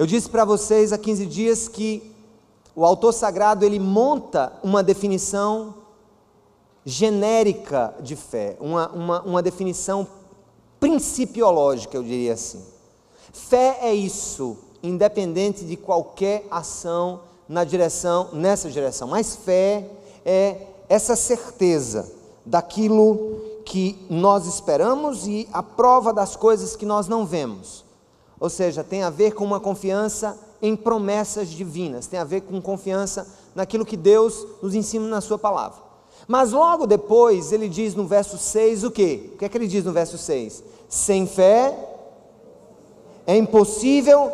Eu disse para vocês há 15 dias que o autor sagrado, ele monta uma definição genérica de fé, uma definição principiológica, eu diria assim. Fé é isso, independente de qualquer ação nessa direção, mas fé é essa certeza daquilo que nós esperamos e a prova das coisas que nós não vemos. Ou seja, tem a ver com uma confiança em promessas divinas, tem a ver com confiança naquilo que Deus nos ensina na sua palavra. Mas logo depois ele diz no verso 6 o quê? O que é que ele diz no verso 6? Sem fé é impossível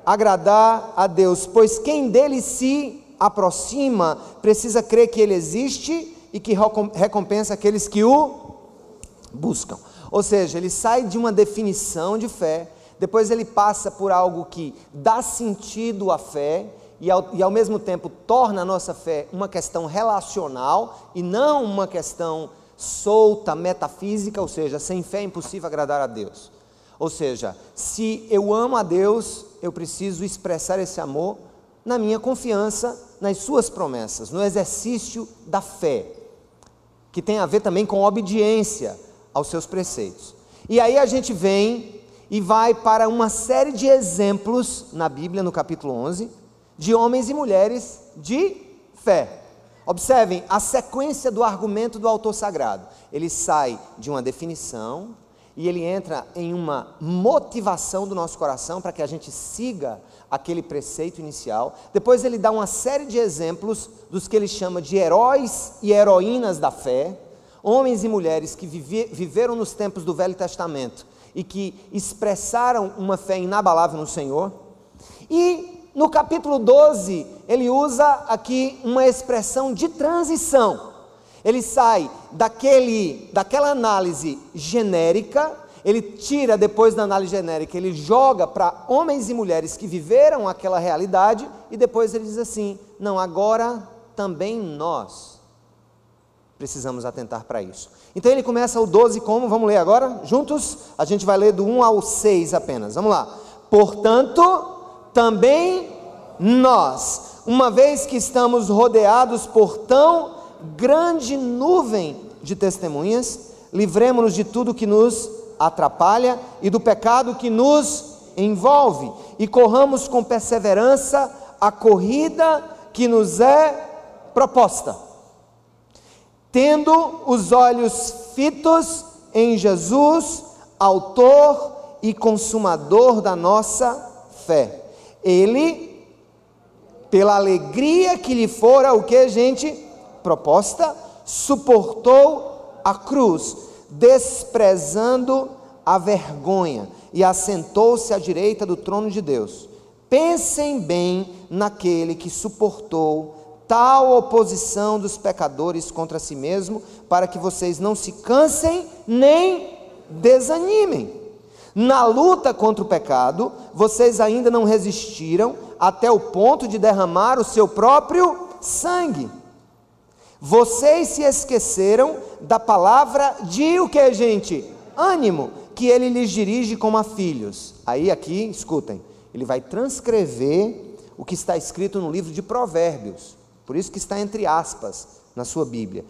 agradar a Deus, pois quem dele se aproxima precisa crer que ele existe e que recompensa aqueles que o buscam. Ou seja, ele sai de uma definição de fé, depois ele passa por algo que dá sentido à fé e ao mesmo tempo torna a nossa fé uma questão relacional e não uma questão solta, metafísica, ou seja, sem fé é impossível agradar a Deus. Ou seja, se eu amo a Deus, eu preciso expressar esse amor na minha confiança nas suas promessas, no exercício da fé, que tem a ver também com obediência aos seus preceitos. E aí a gente vem e vai para uma série de exemplos na Bíblia, no capítulo 11, de homens e mulheres de fé. Observem a sequência do argumento do autor sagrado. Ele sai de uma definição e ele entra em uma motivação do nosso coração para que a gente siga aquele preceito inicial. Depois ele dá uma série de exemplos dos que ele chama de heróis e heroínas da fé, homens e mulheres que viveram nos tempos do Velho Testamento e que expressaram uma fé inabalável no Senhor. E no capítulo 12 ele usa aqui uma expressão de transição. Ele sai daquela análise genérica, ele tira depois da análise genérica, ele joga para homens e mulheres que viveram aquela realidade, e depois ele diz assim: não, agora também nós precisamos atentar para isso. Então ele começa o 12 como? Vamos ler agora juntos? A gente vai ler do 1 ao 6 apenas, vamos lá. Portanto, também nós, uma vez que estamos rodeados por tão grande nuvem de testemunhas, livremo-nos de tudo que nos atrapalha e do pecado que nos envolve, e corramos com perseverança a corrida que nos é proposta, tendo os olhos fitos em Jesus, autor e consumador da nossa fé. Ele, pela alegria que lhe fora, o que, gente? Proposta, suportou a cruz, desprezando a vergonha, e assentou-se à direita do trono de Deus. Pensem bem naquele que suportou tal oposição dos pecadores contra si mesmo, para que vocês não se cansem nem desanimem. Na luta contra o pecado, vocês ainda não resistiram até o ponto de derramar o seu próprio sangue. Vocês se esqueceram da palavra de o que, gente? Ânimo, que ele lhes dirige como a filhos. Aí aqui, escutem, ele vai transcrever o que está escrito no livro de Provérbios, por isso que está entre aspas na sua Bíblia.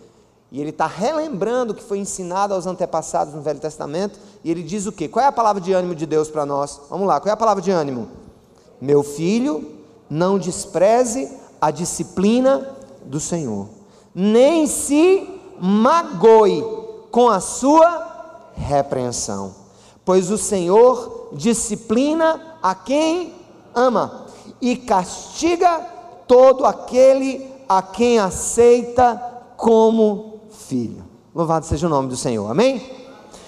E ele está relembrando o que foi ensinado aos antepassados no Velho Testamento, e ele diz o quê? Qual é a palavra de ânimo de Deus para nós? Vamos lá, qual é a palavra de ânimo? Meu filho, não despreze a disciplina do Senhor, nem se magoe com a sua repreensão, pois o Senhor disciplina a quem ama e castiga todo aquele a quem aceita como filho. Louvado seja o nome do Senhor, amém?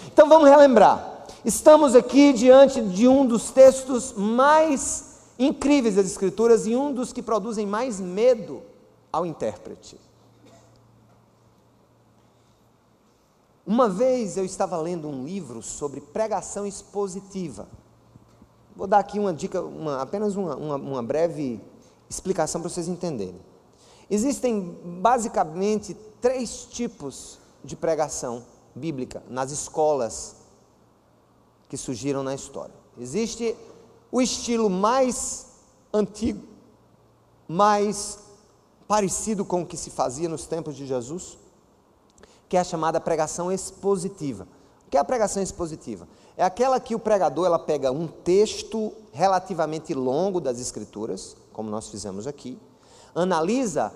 Então vamos relembrar, estamos aqui diante de um dos textos mais incríveis das Escrituras e um dos que produzem mais medo ao intérprete. Uma vez eu estava lendo um livro sobre pregação expositiva. Vou dar aqui uma dica, apenas uma breve explicação para vocês entenderem. Existem basicamente 3 tipos de pregação bíblica nas escolas que surgiram na história. Existe o estilo mais antigo, mais parecido com o que se fazia nos tempos de Jesus, que é a chamada pregação expositiva. O que é a pregação expositiva? É aquela que o pregador ela pega um texto relativamente longo das Escrituras, como nós fizemos aqui, analisa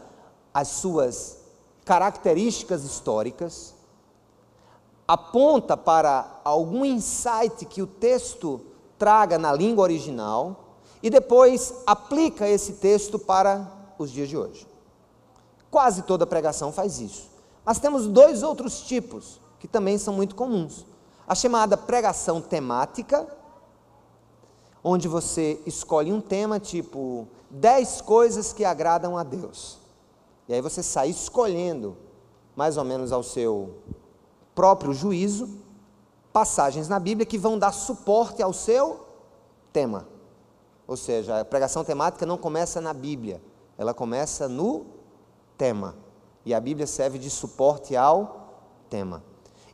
as suas características históricas, aponta para algum insight que o texto traga na língua original e depois aplica esse texto para os dias de hoje. Quase toda pregação faz isso. Mas temos dois outros tipos que também são muito comuns. A chamada pregação temática, onde você escolhe um tema tipo 10 coisas que agradam a Deus. E aí você sai escolhendo, mais ou menos ao seu próprio juízo, passagens na Bíblia que vão dar suporte ao seu tema. Ou seja, a pregação temática não começa na Bíblia, ela começa no tema. E a Bíblia serve de suporte ao tema.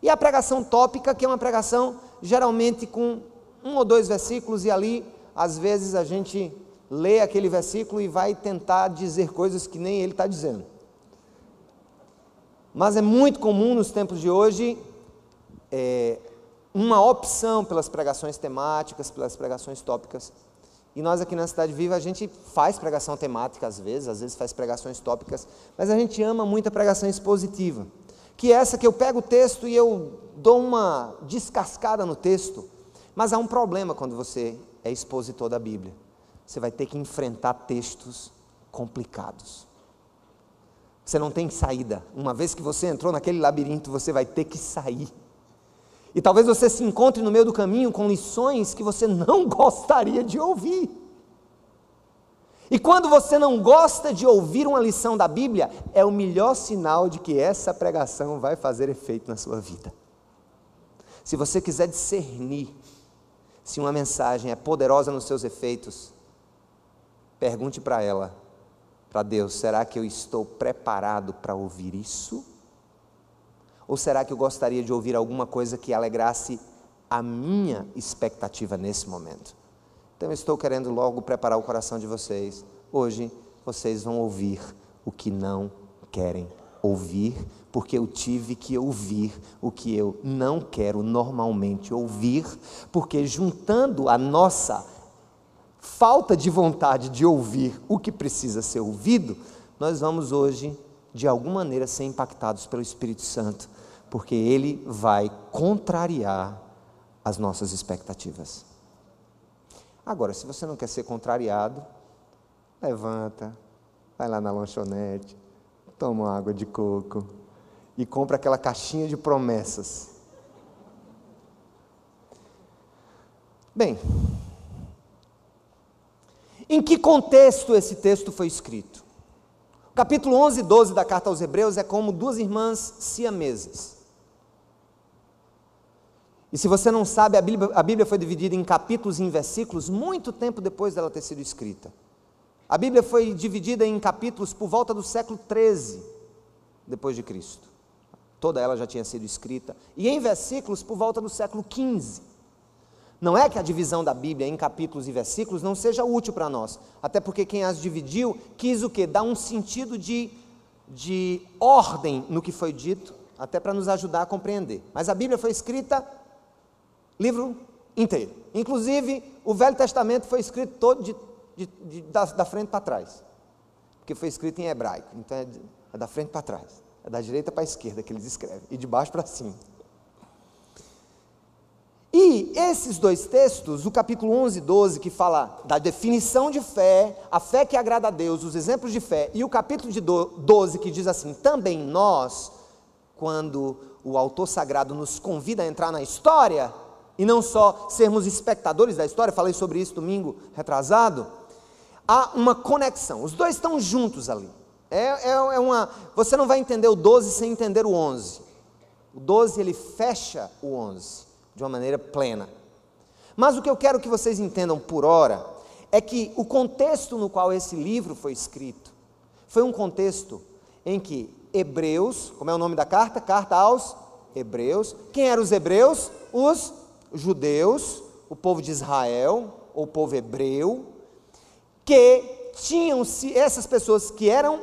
E a pregação tópica, que é uma pregação geralmente com 1 ou 2 versículos, e ali, às vezes, a gente lê aquele versículo e vai tentar dizer coisas que nem ele está dizendo. Mas é muito comum nos tempos de hoje, uma opção pelas pregações temáticas, pelas pregações tópicas. E nós aqui na Cidade Viva, a gente faz pregação temática às vezes faz pregações tópicas, mas a gente ama muito a pregação expositiva, que é essa que eu pego o texto e eu dou uma descascada no texto. Mas há um problema quando você é expositor da Bíblia. Você vai ter que enfrentar textos complicados. Você não tem saída. Uma vez que você entrou naquele labirinto, você vai ter que sair. E talvez você se encontre no meio do caminho com lições que você não gostaria de ouvir. E quando você não gosta de ouvir uma lição da Bíblia, é o melhor sinal de que essa pregação vai fazer efeito na sua vida. Se você quiser discernir se uma mensagem é poderosa nos seus efeitos, pergunte para ela, para Deus: será que eu estou preparado para ouvir isso? Ou será que eu gostaria de ouvir alguma coisa que alegrasse a minha expectativa nesse momento? Então eu estou querendo logo preparar o coração de vocês. Hoje vocês vão ouvir o que não querem ouvir, porque eu tive que ouvir o que eu não quero normalmente ouvir, porque juntando a nossa falta de vontade de ouvir o que precisa ser ouvido, nós vamos hoje, de alguma maneira, ser impactados pelo Espírito Santo, porque Ele vai contrariar as nossas expectativas. Agora, se você não quer ser contrariado, levanta, vai lá na lanchonete, toma uma água de coco e compra aquela caixinha de promessas. Bem, em que contexto esse texto foi escrito? O capítulo 11 e 12 da carta aos Hebreus é como duas irmãs siamesas. E se você não sabe, a Bíblia foi dividida em capítulos e em versículos muito tempo depois dela ter sido escrita. A Bíblia foi dividida em capítulos por volta do século 13 depois de Cristo. Toda ela já tinha sido escrita. E em versículos por volta do século 15. Não é que a divisão da Bíblia em capítulos e versículos não seja útil para nós, até porque quem as dividiu quis o quê? Dar um sentido de ordem no que foi dito, até para nos ajudar a compreender. Mas a Bíblia foi escrita livro inteiro. Inclusive, o Velho Testamento foi escrito todo da frente para trás, porque foi escrito em hebraico, então é da frente para trás, é da direita para a esquerda que eles escrevem, e de baixo para cima. E esses dois textos, o capítulo 11 e 12, que fala da definição de fé, a fé que agrada a Deus, os exemplos de fé, e o capítulo de 12, que diz assim: também nós, quando o autor sagrado nos convida a entrar na história, e não só sermos espectadores da história, falei sobre isso domingo retrasado, há uma conexão, os dois estão juntos ali. Você não vai entender o 12 sem entender o 11. O 12 ele fecha o 11 de uma maneira plena. Mas o que eu quero que vocês entendam por hora é que o contexto no qual esse livro foi escrito foi um contexto em que Hebreus, como é o nome da carta? Carta aos Hebreus. Quem eram os hebreus? Os judeus, o povo de Israel, ou povo hebreu, que tinham-se, essas pessoas que eram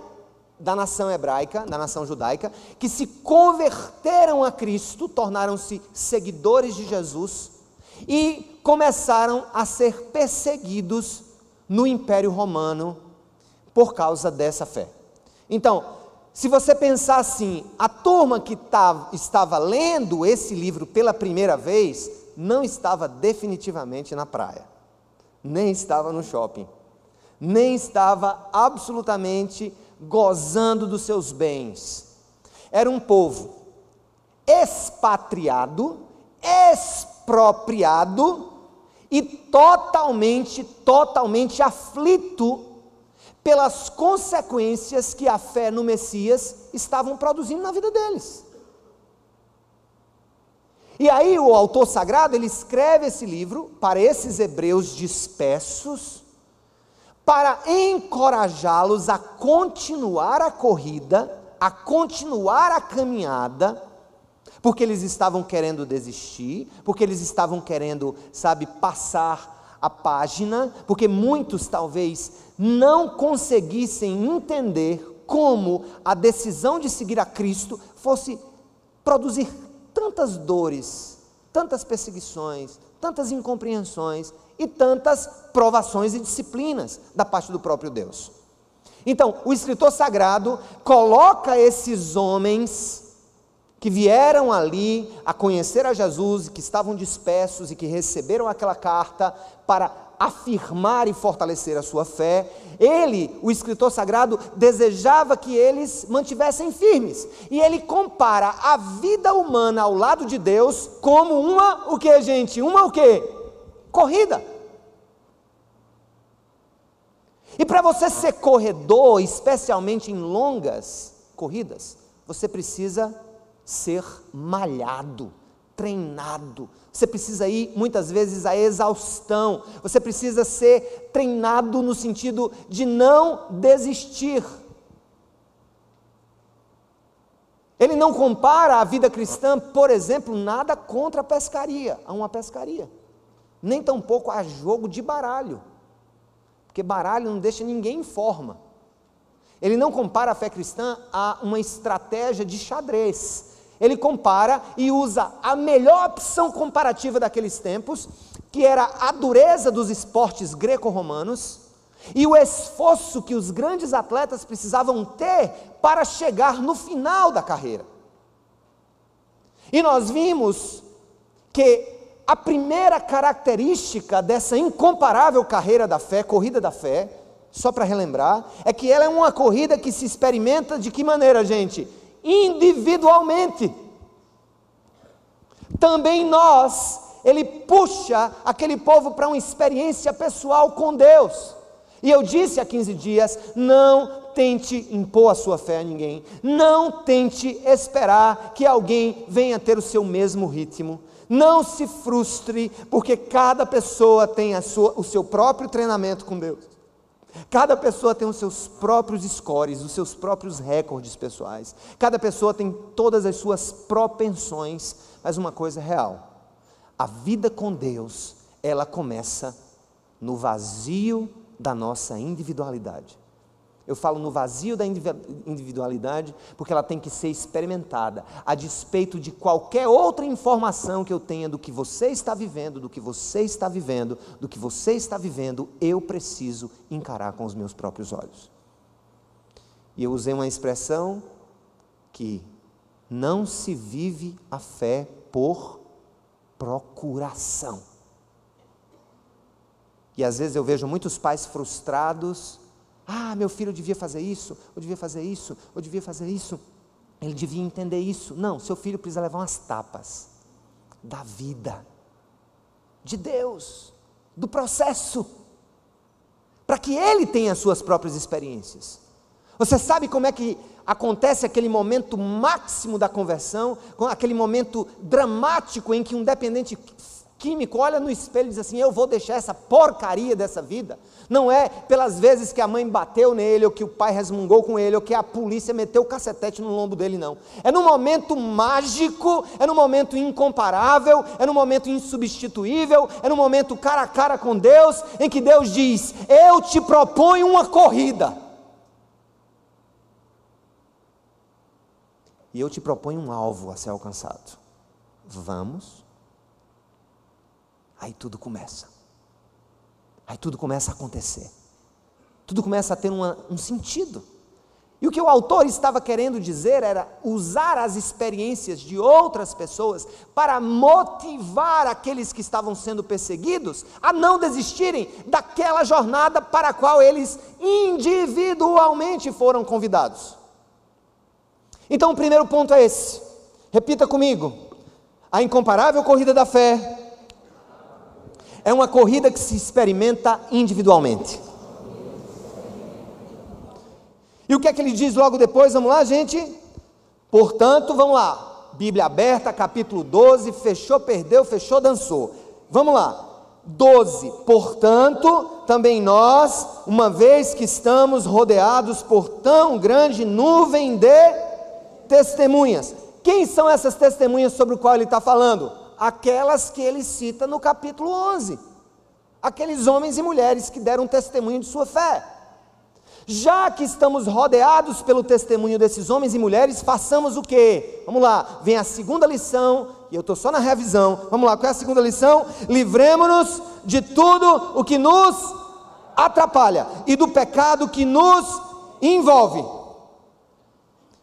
da nação hebraica, da nação judaica, que se converteram a Cristo, tornaram-se seguidores de Jesus e começaram a ser perseguidos no Império Romano por causa dessa fé. Então, se você pensar assim, a turma que estava lendo esse livro pela primeira vez, não estava definitivamente na praia, nem estava no shopping, nem estava absolutamente gozando dos seus bens. Era um povo expatriado, expropriado e totalmente aflito pelas consequências que a fé no Messias estavam produzindo na vida deles. E aí o autor sagrado, ele escreve esse livro para esses hebreus dispersos, para encorajá-los a continuar a corrida, a continuar a caminhada, porque eles estavam querendo desistir, porque eles estavam querendo, passar a página, porque muitos talvez não conseguissem entender como a decisão de seguir a Cristo fosse produzir tantas dores, tantas perseguições, tantas incompreensões e tantas provações e disciplinas da parte do próprio Deus. Então, o escritor sagrado coloca esses homens que vieram ali a conhecer a Jesus, e que estavam dispersos e que receberam aquela carta para afirmar e fortalecer a sua fé. Ele, o escritor sagrado, desejava que eles mantivessem firmes, e ele compara a vida humana ao lado de Deus como uma, o que gente? Uma o quê? Corrida. E para você ser corredor, especialmente em longas corridas, você precisa ser malhado, treinado. Você precisa ir muitas vezes à exaustão. Você precisa ser treinado no sentido de não desistir. Ele não compara a vida cristã, por exemplo, nada contra a pescaria, a uma pescaria, nem tampouco a jogo de baralho, porque baralho não deixa ninguém em forma. Ele não compara a fé cristã a uma estratégia de xadrez. Ele compara e usa a melhor opção comparativa daqueles tempos, que era a dureza dos esportes greco-romanos e o esforço que os grandes atletas precisavam ter para chegar no final da carreira. E nós vimos que a primeira característica dessa incomparável carreira da fé, corrida da fé, só para relembrar, é que ela é uma corrida que se experimenta de que maneira, gente? Individualmente. Também ele puxa aquele povo para uma experiência pessoal com Deus. E eu disse há 15 dias, não tente impor a sua fé a ninguém, não tente esperar que alguém venha ter o seu mesmo ritmo, não se frustre, porque cada pessoa tem o seu próprio treinamento com Deus. Cada pessoa tem os seus próprios scores, os seus próprios recordes pessoais. Cada pessoa tem todas as suas propensões. Mas uma coisa é real: a vida com Deus, ela começa no vazio da nossa individualidade. Eu falo no vazio da individualidade porque ela tem que ser experimentada, a despeito de qualquer outra informação que eu tenha do que você está vivendo, do que você está vivendo, do que você está vivendo, eu preciso encarar com os meus próprios olhos. E eu usei uma expressão que não se vive a fé por procuração. E às vezes eu vejo muitos pais frustrados. Meu filho devia fazer isso, ou devia fazer isso, ou devia fazer isso. Ele devia entender isso. Não, seu filho precisa levar umas tapas da vida, de Deus, do processo, para que ele tenha as suas próprias experiências. Você sabe como é que acontece aquele momento máximo da conversão, aquele momento dramático em que um dependente químico, olha no espelho e diz assim: eu vou deixar essa porcaria dessa vida. Não é pelas vezes que a mãe bateu nele, ou que o pai resmungou com ele, ou que a polícia meteu o cacetete no lombo dele, não. É num momento mágico, é num momento incomparável, é num momento insubstituível, é num momento cara a cara com Deus, em que Deus diz: eu te proponho uma corrida, e eu te proponho um alvo a ser alcançado. Vamos? Aí tudo começa. Aí tudo começa a acontecer. Tudo começa a ter um sentido. E o que o autor estava querendo dizer era usar as experiências de outras pessoas para motivar aqueles que estavam sendo perseguidos a não desistirem daquela jornada para a qual eles individualmente foram convidados. Então o primeiro ponto é esse. Repita comigo: a incomparável corrida da fé é uma corrida que se experimenta individualmente. E o que é que ele diz logo depois? Vamos lá, gente? Portanto, vamos lá. Bíblia aberta, capítulo 12, fechou, perdeu, fechou, dançou. Vamos lá. 12. Portanto, também nós, uma vez que estamos rodeados por tão grande nuvem de testemunhas. Quem são essas testemunhas sobre o qual ele está falando? Aquelas que ele cita no capítulo 11, aqueles homens e mulheres que deram testemunho de sua fé. Já que estamos rodeados pelo testemunho desses homens e mulheres, façamos o quê? Vamos lá, vem a segunda lição, e eu estou só na revisão. Vamos lá, qual é a segunda lição? Livremo-nos de tudo o que nos atrapalha e do pecado que nos envolve.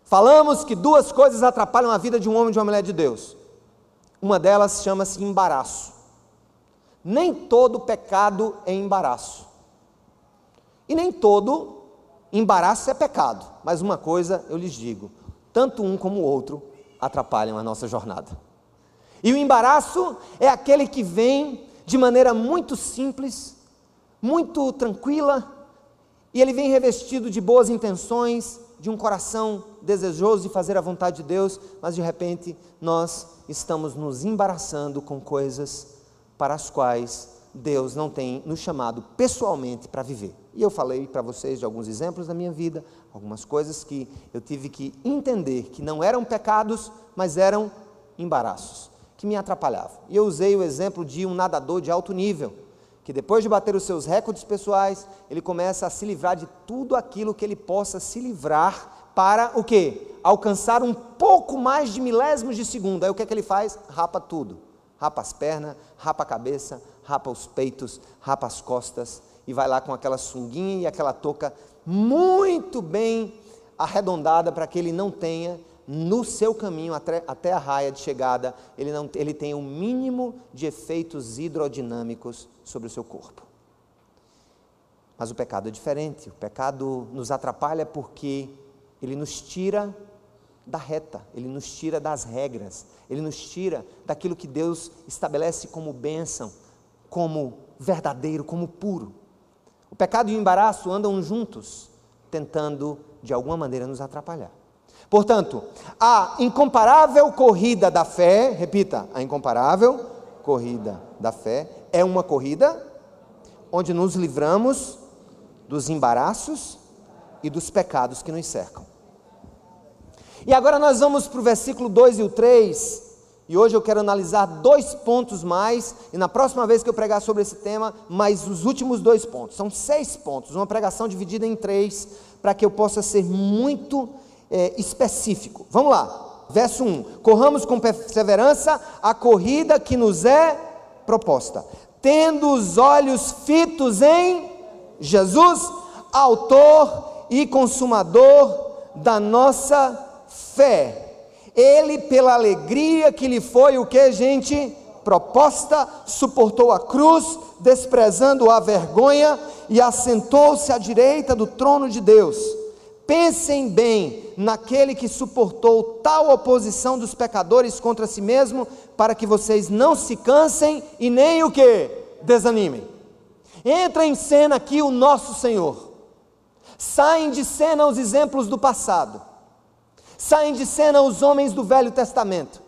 Falamos que duas coisas atrapalham a vida de um homem e de uma mulher de Deus. Uma delas chama-se embaraço. Nem todo pecado é embaraço. E nem todo embaraço é pecado. Mas uma coisa eu lhes digo: tanto um como o outro atrapalham a nossa jornada. E o embaraço é aquele que vem de maneira muito simples, muito tranquila, e ele vem revestido de boas intenções, de um coração desejoso de fazer a vontade de Deus, mas de repente nós estamos nos embaraçando com coisas para as quais Deus não tem nos chamado pessoalmente para viver. E eu falei para vocês de alguns exemplos da minha vida, algumas coisas que eu tive que entender que não eram pecados, mas eram embaraços, que me atrapalhavam. E eu usei o exemplo de um nadador de alto nível, que depois de bater os seus recordes pessoais, ele começa a se livrar de tudo aquilo que ele possa se livrar para o quê? Alcançar um pouco mais de milésimos de segundo. Aí o que é que ele faz? Rapa tudo. Rapa as pernas, rapa a cabeça, rapa os peitos, rapa as costas, e vai lá com aquela sunguinha e aquela touca muito bem arredondada para que ele não tenha no seu caminho até a raia de chegada, ele tem um mínimo de efeitos hidrodinâmicos sobre o seu corpo. Mas o pecado é diferente. O pecado nos atrapalha porque ele nos tira da reta, ele nos tira das regras, ele nos tira daquilo que Deus estabelece como bênção, como verdadeiro, como puro. O pecado e o embaraço andam juntos, tentando de alguma maneira nos atrapalhar. Portanto, a incomparável corrida da fé, repita, a incomparável corrida da fé é uma corrida onde nos livramos dos embaraços e dos pecados que nos cercam. E agora nós vamos para o versículo 2 e o 3, e hoje eu quero analisar 2 pontos mais, e na próxima vez que eu pregar sobre esse tema, mais os últimos 2 pontos. São 6 pontos, uma pregação dividida em 3, para que eu possa ser muito específico. Vamos lá, verso 1: corramos com perseverança a corrida que nos é proposta, tendo os olhos fitos em Jesus, autor e consumador da nossa fé. Ele, pela alegria que lhe foi, o que, gente? Proposta, suportou a cruz, desprezando a vergonha, e assentou-se à direita do trono de Deus. Pensem bem naquele que suportou tal oposição dos pecadores contra si mesmo, para que vocês não se cansem e nem o que? Desanimem. Entra em cena aqui o nosso Senhor. Saem de cena os exemplos do passado. Saem de cena os homens do Velho Testamento,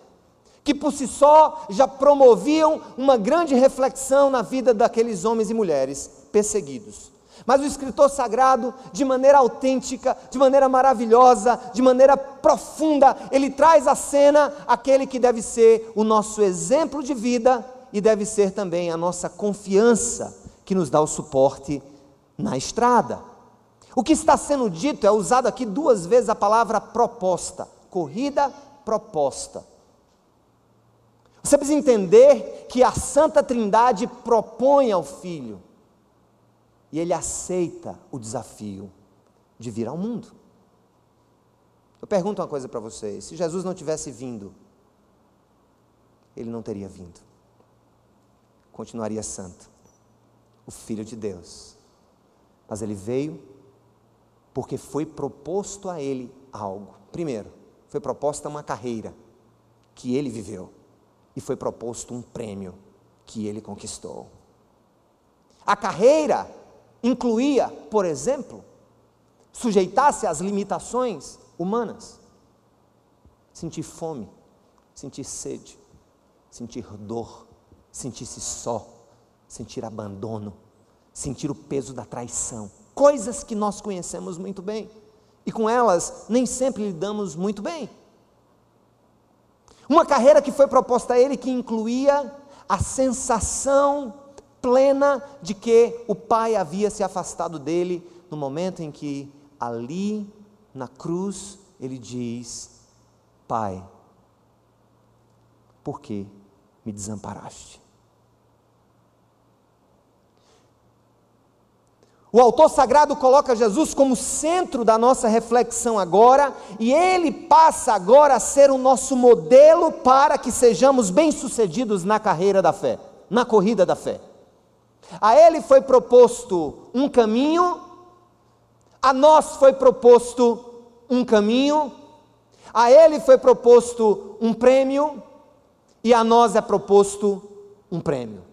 que por si só já promoviam uma grande reflexão na vida daqueles homens e mulheres perseguidos. Mas o escritor sagrado, de maneira autêntica, de maneira maravilhosa, de maneira profunda, ele traz à cena aquele que deve ser o nosso exemplo de vida e deve ser também a nossa confiança, que nos dá o suporte na estrada. O que está sendo dito, é usado aqui 2 vezes a palavra proposta, corrida proposta. Você precisa entender que a Santa Trindade propõe ao Filho, e Ele aceita o desafio de vir ao mundo. Eu pergunto uma coisa para vocês: se Jesus não tivesse vindo, Ele não teria vindo, continuaria santo, o Filho de Deus, mas Ele veio porque foi proposto a Ele algo. Primeiro, foi proposta uma carreira que Ele viveu, e foi proposto um prêmio que Ele conquistou. A carreira incluía, por exemplo, sujeitar-se às limitações humanas, sentir fome, sentir sede, sentir dor, sentir-se só, sentir abandono, sentir o peso da traição, coisas que nós conhecemos muito bem, e com elas nem sempre lidamos muito bem. Uma carreira que foi proposta a Ele, que incluía a sensação plena de que o Pai havia se afastado dele, no momento em que ali na cruz Ele diz: Pai, por que me desamparaste? O autor sagrado coloca Jesus como centro da nossa reflexão agora, e Ele passa agora a ser o nosso modelo para que sejamos bem-sucedidos na carreira da fé, na corrida da fé. A Ele foi proposto um caminho, a nós foi proposto um caminho, a Ele foi proposto um prêmio, e a nós é proposto um prêmio.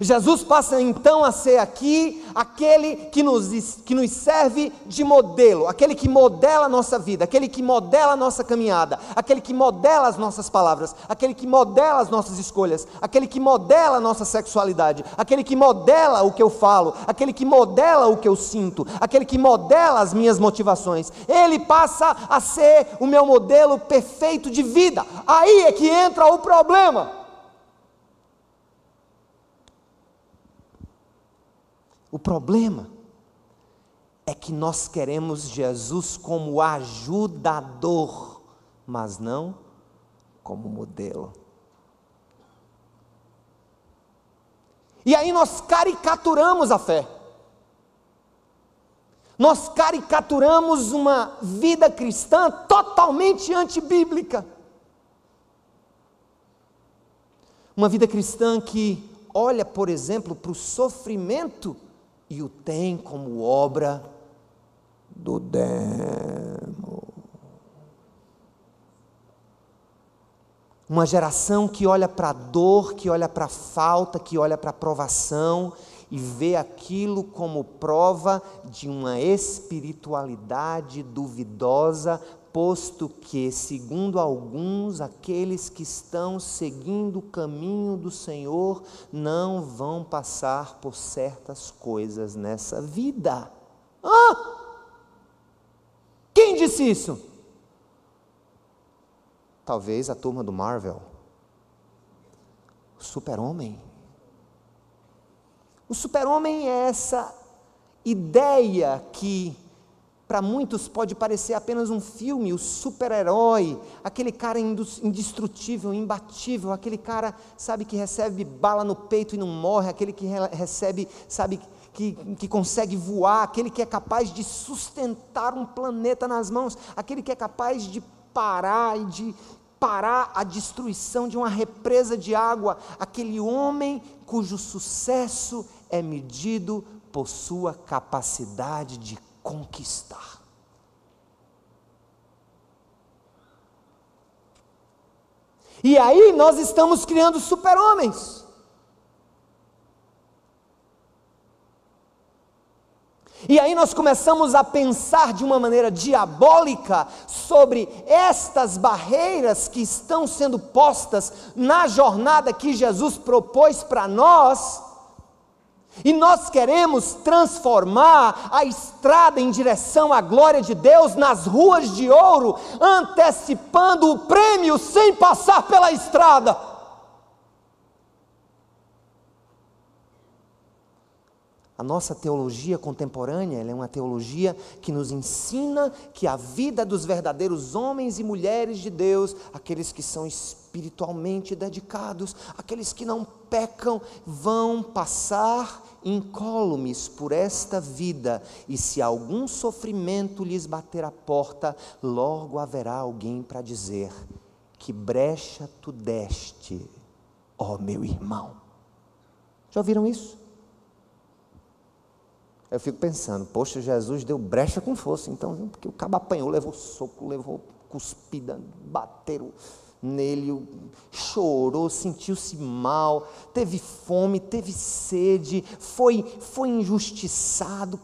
Jesus passa então a ser aqui aquele que nos serve de modelo, aquele que modela a nossa vida, aquele que modela a nossa caminhada, aquele que modela as nossas palavras, aquele que modela as nossas escolhas, aquele que modela a nossa sexualidade, aquele que modela o que eu falo, aquele que modela o que eu sinto, aquele que modela as minhas motivações. Ele passa a ser o meu modelo perfeito de vida. Aí é que entra o problema. O problema é que nós queremos Jesus como ajudador, mas não como modelo. E aí nós caricaturamos a fé. Nós caricaturamos uma vida cristã totalmente antibíblica. Uma vida cristã que olha, por exemplo, para o sofrimento e o tem como obra do demo. Uma geração que olha para a dor, que olha para a falta, que olha para a provação e vê aquilo como prova de uma espiritualidade duvidosa, posto que, segundo alguns, aqueles que estão seguindo o caminho do Senhor não vão passar por certas coisas nessa vida. Quem disse isso? Talvez a turma do Marvel. O Super-Homem. O Super-Homem é essa ideia que para muitos pode parecer apenas um filme, o super-herói, aquele cara indestrutível, imbatível, aquele cara, sabe, que recebe bala no peito e não morre, aquele que recebe, sabe, que consegue voar, aquele que é capaz de sustentar um planeta nas mãos, aquele que é capaz de parar a destruição de uma represa de água, aquele homem cujo sucesso é medido por sua capacidade de conquistar. E aí nós estamos criando super-homens. E aí nós começamos a pensar de uma maneira diabólica sobre estas barreiras que estão sendo postas na jornada que Jesus propôs para nós, e nós queremos transformar a estrada em direção à glória de Deus nas ruas de ouro, antecipando o prêmio sem passar pela estrada. A nossa teologia contemporânea, ela é uma teologia que nos ensina que a vida dos verdadeiros homens e mulheres de Deus, aqueles que são espiritualmente dedicados, aqueles que não pecam, vão passar incólumes por esta vida, e se algum sofrimento lhes bater à porta, logo haverá alguém para dizer: que brecha tu deste, ó meu irmão. Já ouviram isso? Eu fico pensando, poxa, Jesus deu brecha com força, então, porque o cabo apanhou, levou soco, levou cuspida, bateram nele, chorou, sentiu-se mal, teve fome, teve sede, foi injustiçado.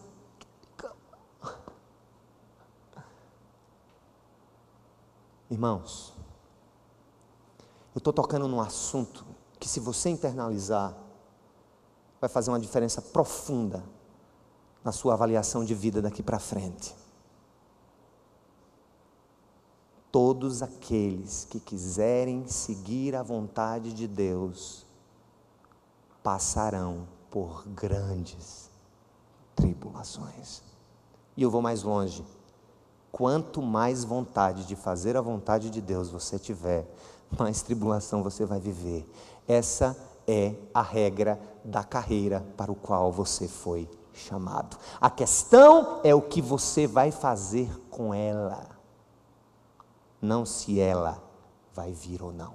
Irmãos, eu estou tocando num assunto que, se você internalizar, vai fazer uma diferença profunda na sua avaliação de vida daqui para frente. Todos aqueles que quiserem seguir a vontade de Deus passarão por grandes tribulações. E eu vou mais longe. Quanto mais vontade de fazer a vontade de Deus você tiver, mais tribulação você vai viver. Essa é a regra da carreira para o qual você foi chamado. A questão é o que você vai fazer com ela, não se ela vai vir ou não.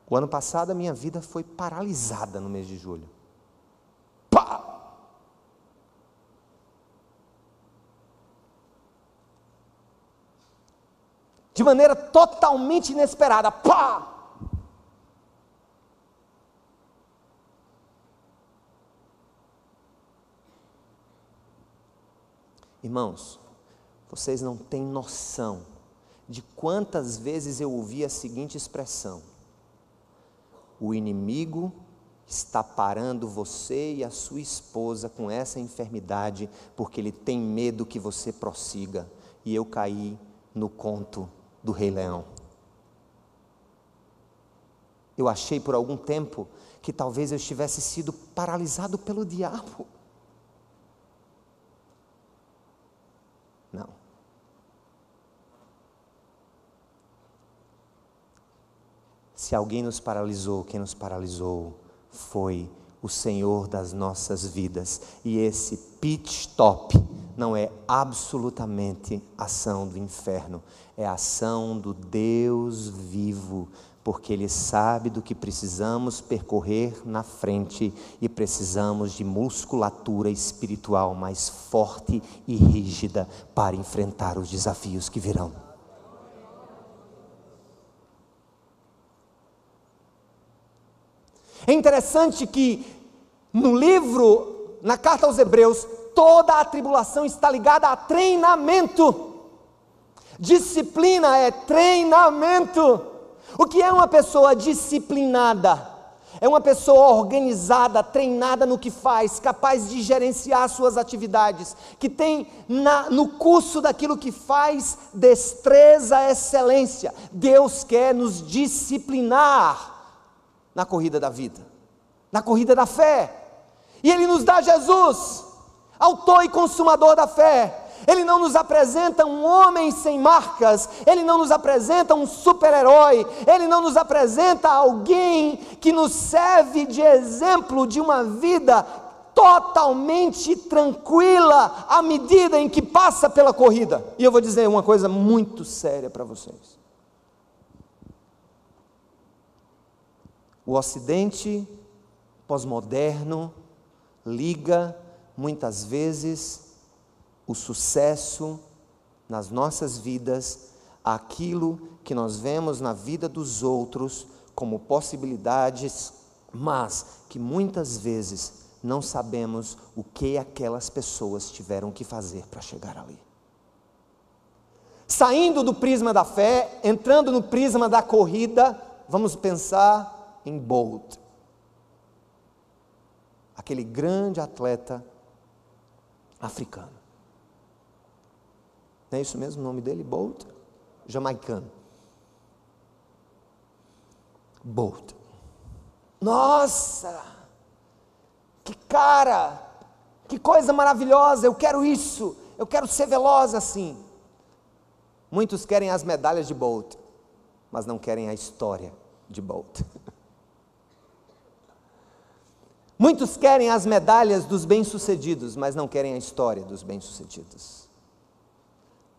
O ano passado a minha vida foi paralisada no mês de julho. Pá! De maneira totalmente inesperada. Pá! Irmãos, vocês não têm noção de quantas vezes eu ouvi a seguinte expressão: o inimigo está parando você e a sua esposa com essa enfermidade, porque ele tem medo que você prossiga. E eu caí no conto do Rei Leão. Eu achei por algum tempo que talvez eu tivesse sido paralisado pelo diabo. Não. Se alguém nos paralisou, quem nos paralisou foi o Senhor das nossas vidas. E esse pit stop não é absolutamente ação do inferno, é ação do Deus vivo, porque Ele sabe do que precisamos percorrer na frente e precisamos de musculatura espiritual mais forte e rígida para enfrentar os desafios que virão. É interessante que no livro, na carta aos Hebreus, toda a tribulação está ligada a treinamento. Disciplina é treinamento. O que é uma pessoa disciplinada? É uma pessoa organizada, treinada no que faz, capaz de gerenciar suas atividades, que tem no curso daquilo que faz destreza, excelência. Deus quer nos disciplinar na corrida da vida, na corrida da fé. E Ele nos dá Jesus, autor e consumador da fé. Ele não nos apresenta um homem sem marcas, Ele não nos apresenta um super-herói, Ele não nos apresenta alguém que nos serve de exemplo de uma vida totalmente tranquila à medida em que passa pela corrida. E eu vou dizer uma coisa muito séria para vocês. O Ocidente pós-moderno liga muitas vezes o sucesso nas nossas vidas àquilo que nós vemos na vida dos outros como possibilidades mas que muitas vezes não sabemos o que aquelas pessoas tiveram que fazer para chegar ali. Saindo do prisma da fé, entrando no prisma da corrida, vamos pensar em Bolt, aquele grande atleta africano. Não é isso mesmo o nome dele? Bolt? Jamaicano. Bolt. Nossa! Que cara! Que coisa maravilhosa! Eu quero isso! Eu quero ser veloz assim. Muitos querem as medalhas de Bolt, mas não querem a história de Bolt. Muitos querem as medalhas dos bem-sucedidos, mas não querem a história dos bem-sucedidos.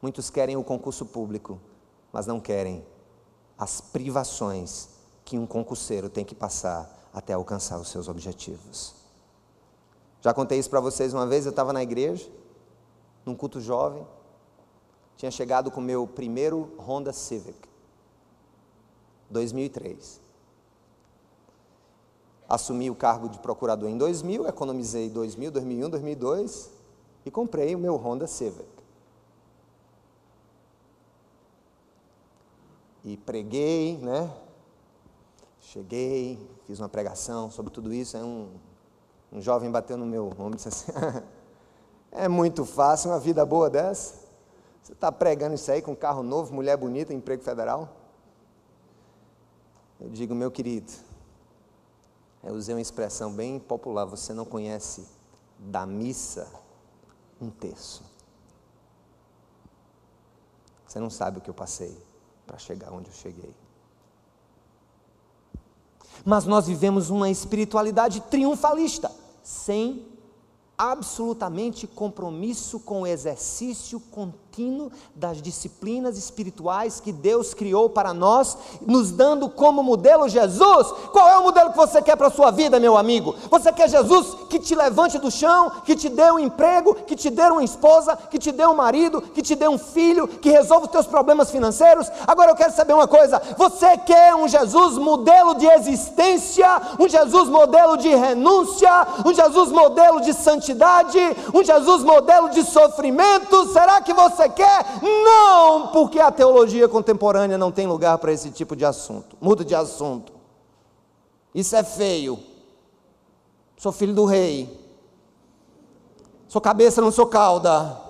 Muitos querem o concurso público, mas não querem as privações que um concurseiro tem que passar até alcançar os seus objetivos. Já contei isso para vocês uma vez. Eu estava na igreja, num culto jovem, tinha chegado com o meu primeiro Honda Civic, 2003. Assumi o cargo de procurador em 2000, economizei 2000, 2001, 2002 e comprei o meu Honda Civic. E preguei, né? Cheguei, fiz uma pregação sobre tudo isso. Aí um jovem bateu no meu ombro e disse assim: é muito fácil uma vida boa dessa? Você está pregando isso aí com carro novo, mulher bonita, emprego federal? Eu digo: meu querido, eu usei uma expressão bem popular, você não conhece da missa um terço. Você não sabe o que eu passei para chegar onde eu cheguei. Mas nós vivemos uma espiritualidade triunfalista, sem absolutamente compromisso com o exercício contínuo das disciplinas espirituais que Deus criou para nós, nos dando como modelo Jesus. Qual é o modelo que você quer para a sua vida, meu amigo? Você quer Jesus que te levante do chão, que te dê um emprego, que te dê uma esposa, que te dê um marido, que te dê um filho, que resolva os teus problemas financeiros? Agora eu quero saber uma coisa: você quer um Jesus modelo de existência, um Jesus modelo de renúncia, um Jesus modelo de santidade, um Jesus modelo de sofrimento? Será que você quer? Não, porque a teologia contemporânea não tem lugar para esse tipo de assunto. Muda de assunto. Isso é feio. Sou filho do rei. Sou cabeça, não sou cauda.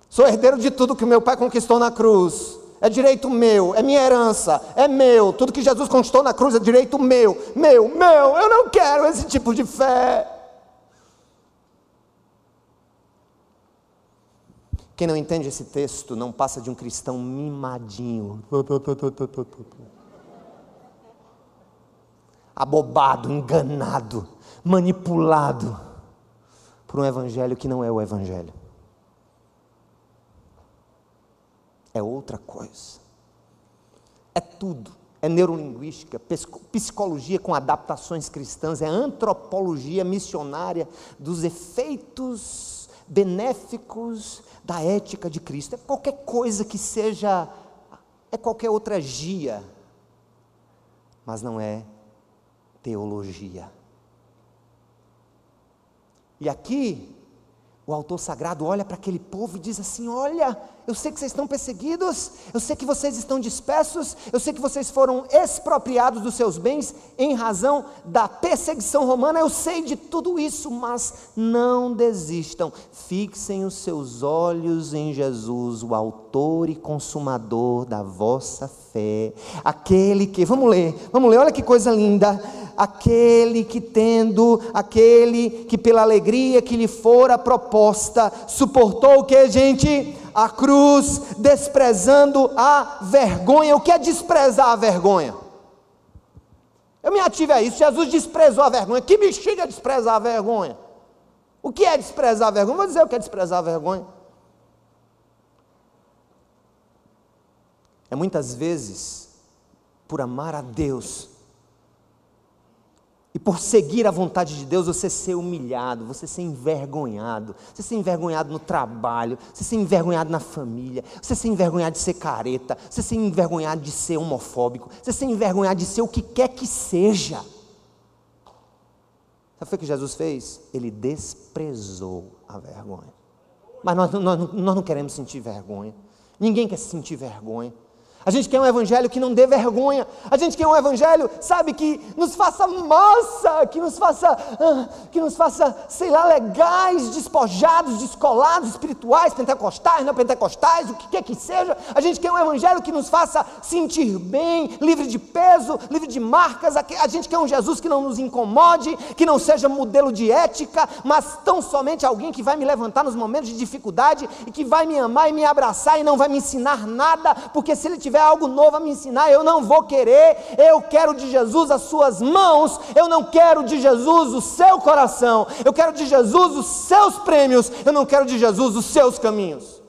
Sou herdeiro de tudo que meu pai conquistou na cruz. É direito meu, é minha herança, é meu. Tudo que Jesus conquistou na cruz é direito meu. Eu não quero esse tipo de fé. Quem não entende esse texto não passa de um cristão mimadinho, abobado, enganado, manipulado por um evangelho que não é o evangelho. É outra coisa. É tudo. É neurolinguística, psicologia com adaptações cristãs, é antropologia missionária dos efeitos benéficos da ética de Cristo. É qualquer coisa que seja, é qualquer outra gia, mas não é teologia. E aqui o autor sagrado olha para aquele povo e diz assim: olha, eu sei que vocês estão perseguidos, eu sei que vocês estão dispersos, eu sei que vocês foram expropriados dos seus bens em razão da perseguição romana, eu sei de tudo isso, mas não desistam, fixem os seus olhos em Jesus, o autor e consumador da vossa fé, aquele que, vamos ler, olha que coisa linda, aquele que pela alegria que lhe fora proposta, suportou o que, gente? A cruz, desprezando a vergonha. O que é desprezar a vergonha? Eu me ative a isso. Jesus desprezou a vergonha. Que bexiga é desprezar a vergonha? O que é desprezar a vergonha? Vou dizer o que é desprezar a vergonha. É muitas vezes, por amar a Deus, e por seguir a vontade de Deus, você ser humilhado, você ser envergonhado no trabalho, você ser envergonhado na família, você ser envergonhado de ser careta, você ser envergonhado de ser homofóbico, você ser envergonhado de ser o que quer que seja. Sabe o que foi que Jesus fez? Ele desprezou a vergonha. Mas nós não queremos sentir vergonha. Ninguém quer sentir vergonha. A gente quer um evangelho que não dê vergonha. A gente quer um evangelho, sabe, que nos faça massa, que nos faça, sei lá, legais, despojados, descolados, espirituais, pentecostais, não pentecostais, o que quer que seja. A gente quer um evangelho que nos faça sentir bem, livre de peso, livre de marcas. A gente quer um Jesus que não nos incomode, que não seja modelo de ética, mas tão somente alguém que vai me levantar nos momentos de dificuldade e que vai me amar e me abraçar e não vai me ensinar nada, porque se ele tiver algo novo a me ensinar, eu não vou querer. Eu quero de Jesus as suas mãos, eu não quero de Jesus o seu coração, eu quero de Jesus os seus prêmios, eu não quero de Jesus os seus caminhos.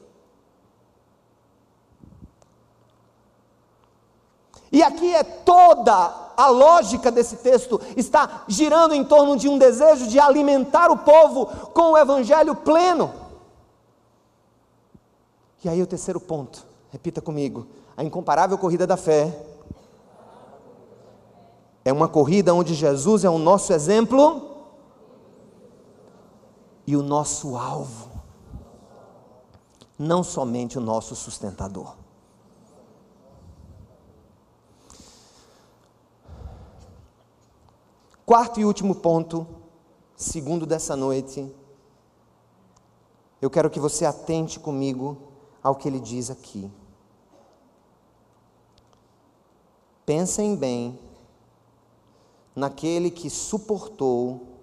E aqui é toda a lógica desse texto, está girando em torno de um desejo de alimentar o povo com o evangelho pleno. E aí o terceiro ponto, repita comigo: a incomparável corrida da fé é uma corrida onde Jesus é o nosso exemplo e o nosso alvo, não somente o nosso sustentador. Quarto e último ponto, segundo dessa noite, eu quero que você atente comigo ao que ele diz aqui. Pensem bem naquele que suportou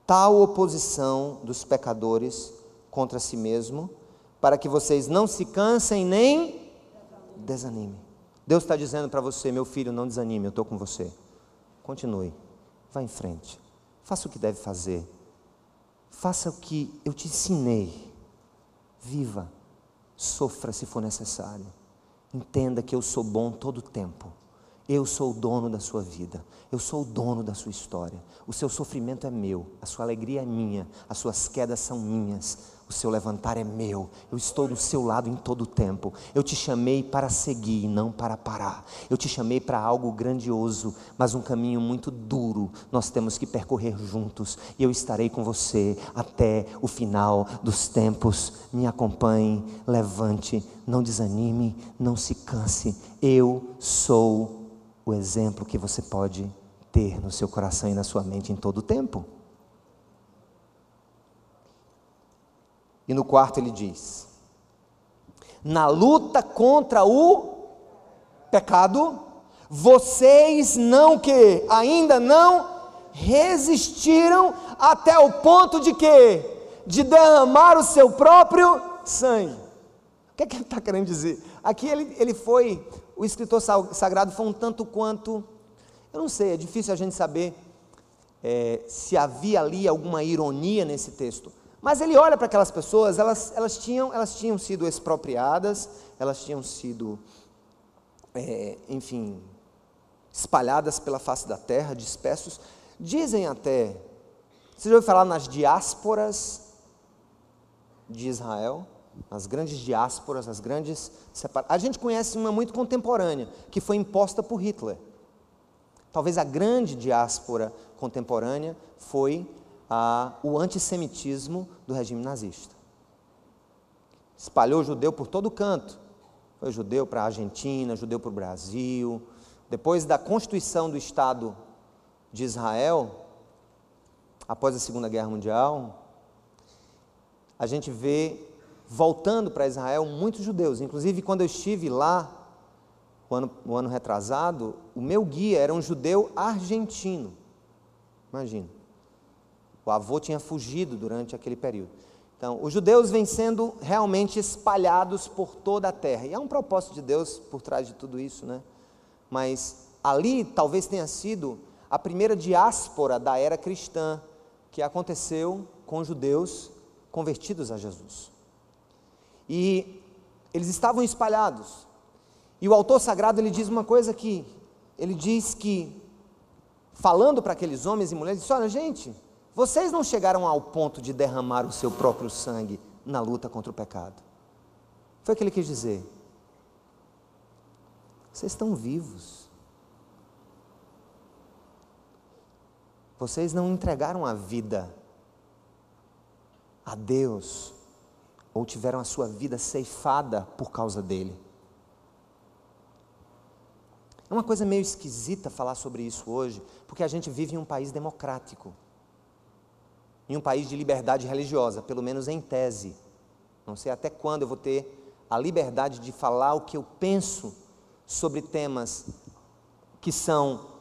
tal oposição dos pecadores contra si mesmo, para que vocês não se cansem nem desanimem. Deus está dizendo para você: meu filho, não desanime, eu estou com você. Continue, vá em frente, faça o que deve fazer, faça o que eu te ensinei, viva, sofra se for necessário. Entenda que eu sou bom todo o tempo. Eu sou o dono da sua vida, eu sou o dono da sua história. O seu sofrimento é meu, a sua alegria é minha, as suas quedas são minhas, o seu levantar é meu. Eu estou do seu lado em todo o tempo. Eu te chamei para seguir e não para parar. Eu te chamei para algo grandioso, mas um caminho muito duro nós temos que percorrer juntos, e eu estarei com você até o final dos tempos. Me acompanhe, levante, não desanime, não se canse. Eu sou o exemplo que você pode ter no seu coração e na sua mente em todo o tempo. E no quarto ele diz: na luta contra o pecado, vocês não que ainda não resistiram até o ponto de que? De derramar o seu próprio sangue. O que é que ele está querendo dizer? Aqui ele foi, o escritor sagrado foi um tanto quanto, eu não sei, é difícil a gente saber se havia ali alguma ironia nesse texto, mas ele olha para aquelas pessoas, elas tinham sido expropriadas, elas tinham sido, enfim, espalhadas pela face da terra, dispersos. Dizem até, você já ouviu falar nas diásporas de Israel? As grandes diásporas, as grandes separações. A gente conhece uma muito contemporânea, que foi imposta por Hitler. Talvez a grande diáspora contemporânea foi o antissemitismo do regime nazista. Espalhou judeu por todo canto. Foi judeu para a Argentina, judeu para o Brasil. Depois da constituição do Estado de Israel, após a Segunda Guerra Mundial, a gente vê voltando para Israel muitos judeus. Inclusive, quando eu estive lá, o ano retrasado, o meu guia era um judeu argentino. Imagina. O avô tinha fugido durante aquele período. Então, os judeus vêm sendo realmente espalhados por toda a terra. E há um propósito de Deus por trás de tudo isso, né? Mas ali talvez tenha sido a primeira diáspora da era cristã que aconteceu com judeus convertidos a Jesus. E eles estavam espalhados. E o autor sagrado, ele diz uma coisa aqui. Ele diz que, falando para aqueles homens e mulheres, ele diz: olha, gente, vocês não chegaram ao ponto de derramar o seu próprio sangue na luta contra o pecado. Foi o que ele quis dizer. Vocês estão vivos. Vocês não entregaram a vida a Deus, ou tiveram a sua vida ceifada por causa dele. É uma coisa meio esquisita falar sobre isso hoje, porque a gente vive em um país democrático, em um país de liberdade religiosa, pelo menos em tese. Não sei até quando eu vou ter a liberdade de falar o que eu penso sobre temas que são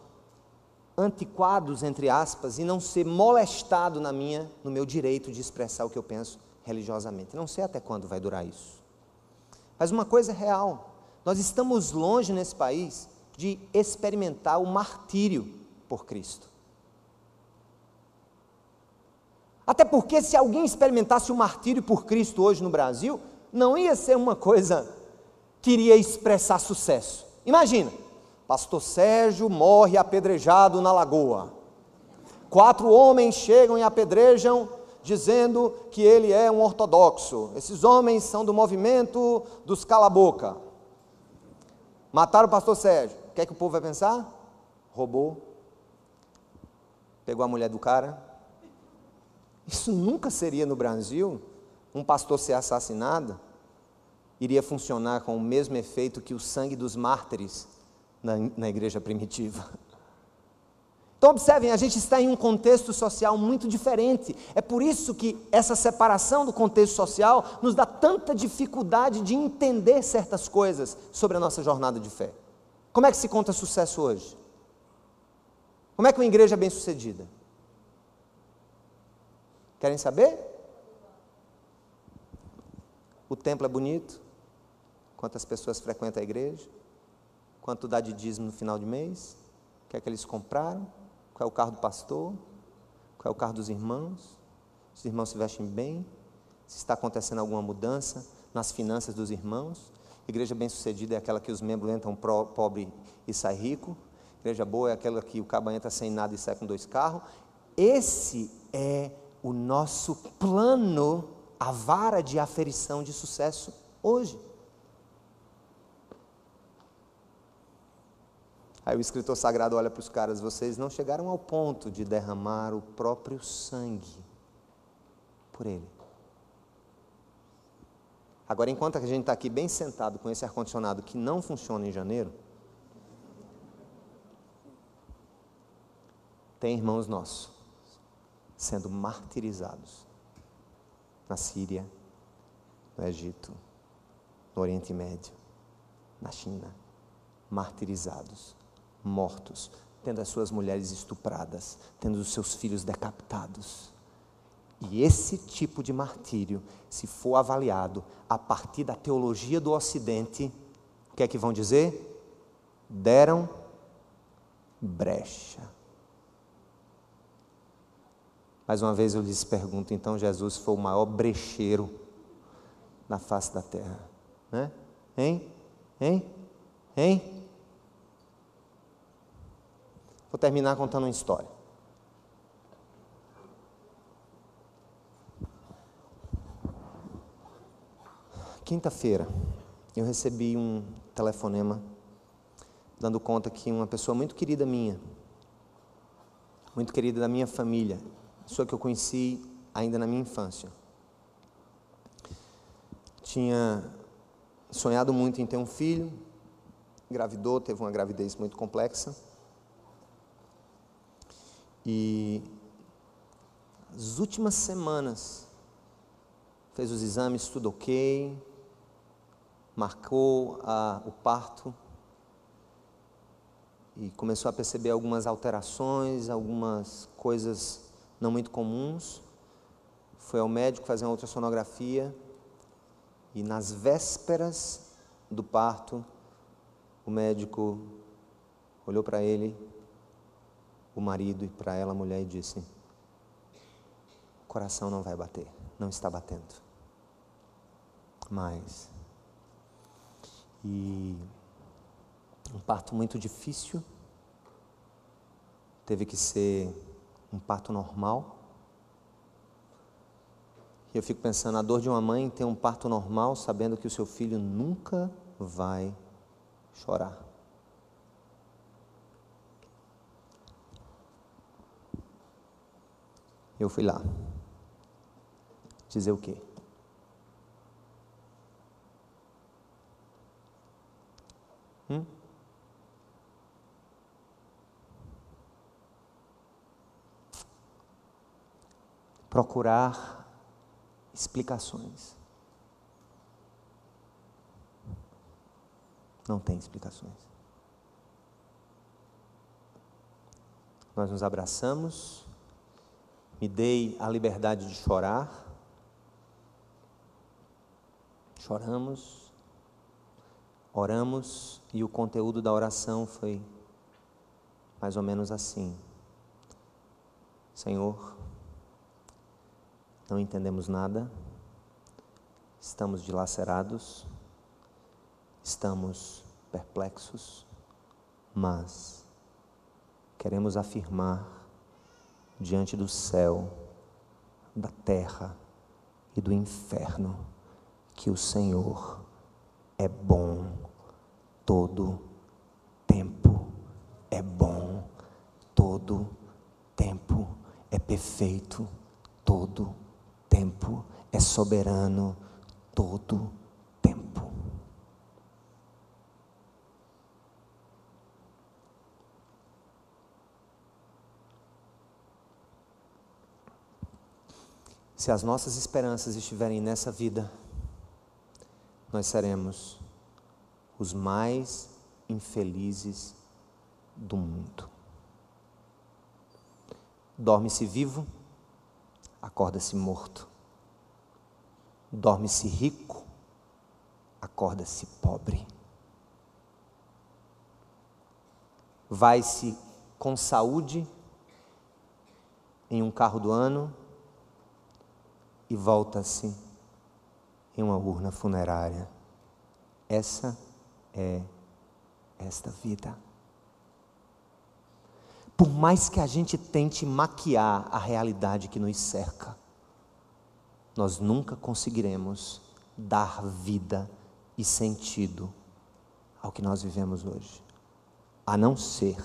antiquados, entre aspas, e não ser molestado no meu direito de expressar o que eu penso religiosamente. Não sei até quando vai durar isso. Mas uma coisa é real, nós estamos longe nesse país de experimentar o martírio por Cristo. Até porque se alguém experimentasse o martírio por Cristo hoje no Brasil, não ia ser uma coisa que iria expressar sucesso. Imagina, pastor Sérgio morre apedrejado na lagoa. 4 homens chegam e apedrejam, dizendo que ele é um ortodoxo. Esses homens são do movimento dos cala-boca. Mataram o pastor Sérgio. O que é que o povo vai pensar? Roubou. Pegou a mulher do cara. Isso nunca seria no Brasil. Um pastor ser assassinado iria funcionar com o mesmo efeito que o sangue dos mártires na igreja primitiva. Então observem, a gente está em um contexto social muito diferente. É por isso que essa separação do contexto social nos dá tanta dificuldade de entender certas coisas sobre a nossa jornada de fé. Como é que se conta sucesso hoje? Como é que uma igreja é bem sucedida? Querem saber? O templo é bonito? Quantas pessoas frequentam a igreja? Quanto dá de dízimo no final de mês? O que é que eles compraram? Qual é o carro do pastor? Qual é o carro dos irmãos? Os irmãos se vestem bem? Se está acontecendo alguma mudança nas finanças dos irmãos? Igreja bem-sucedida é aquela que os membros entram pobre e sai rico. Igreja boa é aquela que o cabo entra sem nada e sai com 2 carros. Esse é o nosso plano, a vara de aferição de sucesso hoje. Aí o escritor sagrado olha para os caras: vocês não chegaram ao ponto de derramar o próprio sangue por ele. Agora, enquanto a gente está aqui bem sentado com esse ar-condicionado que não funciona em janeiro, tem irmãos nossos sendo martirizados na Síria, no Egito, no Oriente Médio, na China, martirizados, mortos, tendo as suas mulheres estupradas, tendo os seus filhos decapitados. E esse tipo de martírio, se for avaliado a partir da teologia do Ocidente, o que é que vão dizer? Deram brecha. Mais uma vez eu lhes pergunto, então Jesus foi o maior brecheiro na face da terra, né? Hein? Vou terminar contando uma história. Quinta-feira, eu recebi um telefonema dando conta que uma pessoa muito querida minha, muito querida da minha família, pessoa que eu conheci ainda na minha infância, tinha sonhado muito em ter um filho, engravidou, teve uma gravidez muito complexa, e as últimas semanas fez os exames, tudo ok, marcou o parto e começou a perceber algumas alterações, algumas coisas não muito comuns. Foi ao médico fazer uma ultrassonografia e nas vésperas do parto, o médico olhou para ele, o marido, e para ela, a mulher, e disse: o coração não vai bater, não está batendo mais. E um parto muito difícil, teve que ser um parto normal. E eu fico pensando, a dor de uma mãe ter um parto normal, sabendo que o seu filho nunca vai chorar. Eu fui lá. Dizer o quê? Procurar explicações. Não tem explicações. Nós nos abraçamos, me dei a liberdade de chorar, choramos, oramos, e o conteúdo da oração foi mais ou menos assim: Senhor, não entendemos nada, estamos dilacerados, estamos perplexos, mas queremos afirmar diante do céu, da terra e do inferno que o Senhor é bom todo tempo, é bom todo tempo, é perfeito todo tempo, é soberano todo tempo. Se as nossas esperanças estiverem nessa vida, nós seremos os mais infelizes do mundo. Dorme-se vivo, acorda-se morto. Dorme-se rico, acorda-se pobre. Vai-se com saúde em um carro do ano e volta-se em uma urna funerária. Essa é esta vida. Por mais que a gente tente maquiar a realidade que nos cerca, nós nunca conseguiremos dar vida e sentido ao que nós vivemos hoje, a não ser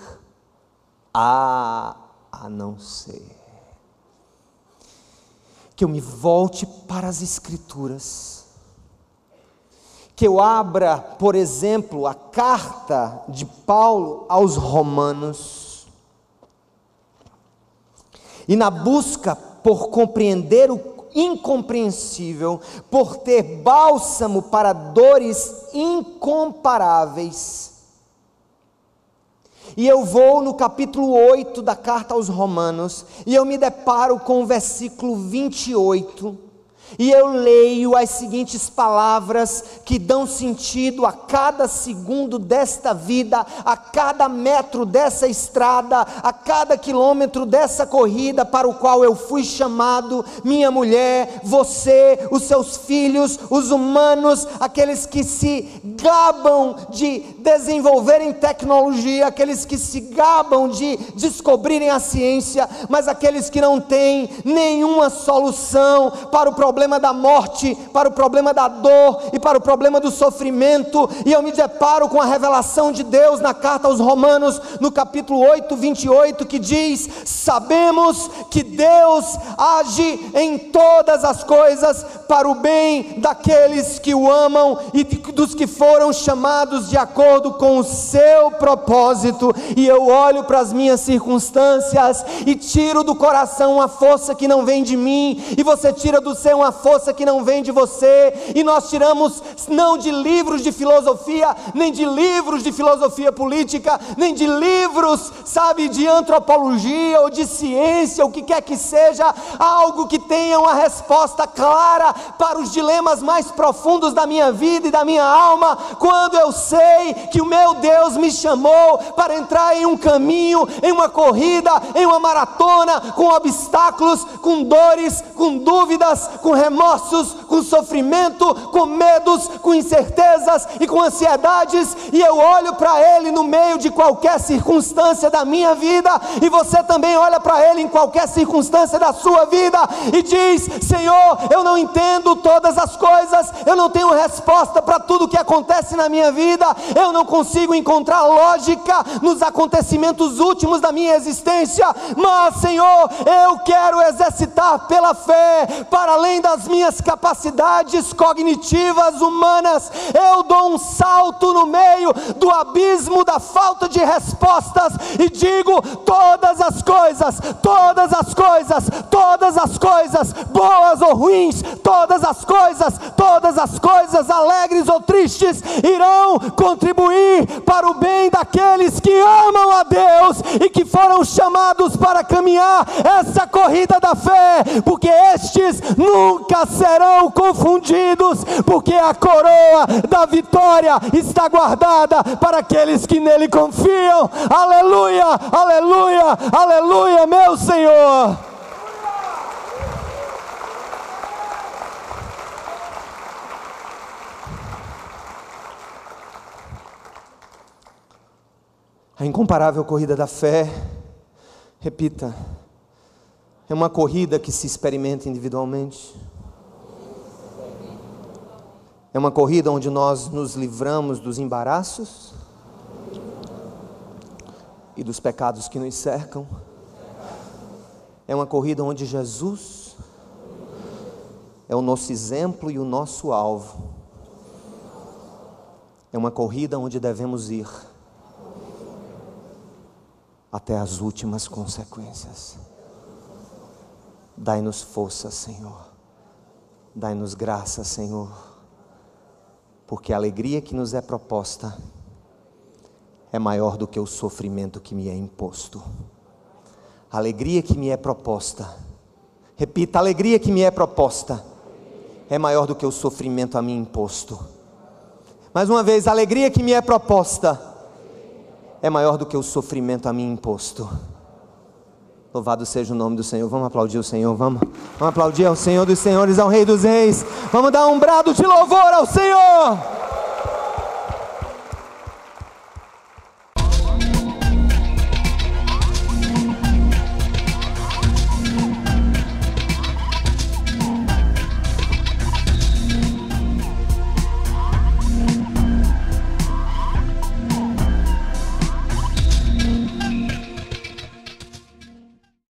que eu me volte para as Escrituras, que eu abra, por exemplo, a carta de Paulo aos Romanos, e na busca por compreender o incompreensível, por ter bálsamo para dores incomparáveis. E eu vou no capítulo 8 da carta aos Romanos, e eu me deparo com o versículo 28, e eu leio as seguintes palavras que dão sentido a cada segundo desta vida, a cada metro dessa estrada, a cada quilômetro dessa corrida para o qual eu fui chamado, minha mulher, você, os seus filhos, os humanos, aqueles que se gabam de desenvolverem tecnologia, aqueles que se gabam de descobrirem a ciência, mas aqueles que não têm nenhuma solução para o problema da morte, para o problema da dor e para o problema do sofrimento. E eu me deparo com a revelação de Deus na carta aos Romanos, no capítulo 8, 28, que diz: sabemos que Deus age em todas as coisas para o bem daqueles que o amam e dos que foram chamados de acordo com o seu propósito. E eu olho para as minhas circunstâncias e tiro do coração uma força que não vem de mim, e você tira do seu uma força que não vem de você, e nós tiramos não de livros de filosofia, nem de livros de filosofia política, nem de livros, sabe, de antropologia ou de ciência, o que quer que seja, algo que tenha uma resposta clara para os dilemas mais profundos da minha vida e da minha alma, quando eu sei que o meu Deus me chamou para entrar em um caminho, em uma corrida, em uma maratona, com obstáculos, com dores, com dúvidas, com remorsos, com sofrimento, com medos, com incertezas e com ansiedades, e eu olho para Ele no meio de qualquer circunstância da minha vida, e você também olha para Ele em qualquer circunstância da sua vida, e diz: Senhor, eu não entendo entendo todas as coisas, eu não tenho resposta para tudo que acontece na minha vida, eu não consigo encontrar lógica nos acontecimentos últimos da minha existência, mas Senhor, eu quero exercitar pela fé, para além das minhas capacidades cognitivas humanas, eu dou um salto no meio do abismo da falta de respostas e digo: todas as coisas, todas as coisas, todas as coisas, boas ou ruins, todas as coisas, alegres ou tristes, irão contribuir para o bem daqueles que amam a Deus e que foram chamados para caminhar essa corrida da fé, porque estes nunca serão confundidos, porque a coroa da vitória está guardada para aqueles que nele confiam. Aleluia, aleluia, aleluia, meu Senhor. A incomparável corrida da fé, repita, é uma corrida que se experimenta individualmente. É uma corrida onde nós nos livramos dos embaraços e dos pecados que nos cercam. É uma corrida onde Jesus é o nosso exemplo e o nosso alvo. É uma corrida onde devemos ir até as últimas consequências. Dai-nos força, Senhor. Dai-nos graça, Senhor. Porque a alegria que nos é proposta é maior do que o sofrimento que me é imposto. A alegria que me é proposta, repita, a alegria que me é proposta é maior do que o sofrimento a mim imposto. Mais uma vez, a alegria que me é proposta é maior do que o sofrimento a mim imposto. Louvado seja o nome do Senhor. Vamos aplaudir o Senhor, vamos aplaudir ao Senhor dos Senhores, ao Rei dos Reis. Vamos dar um brado de louvor ao Senhor.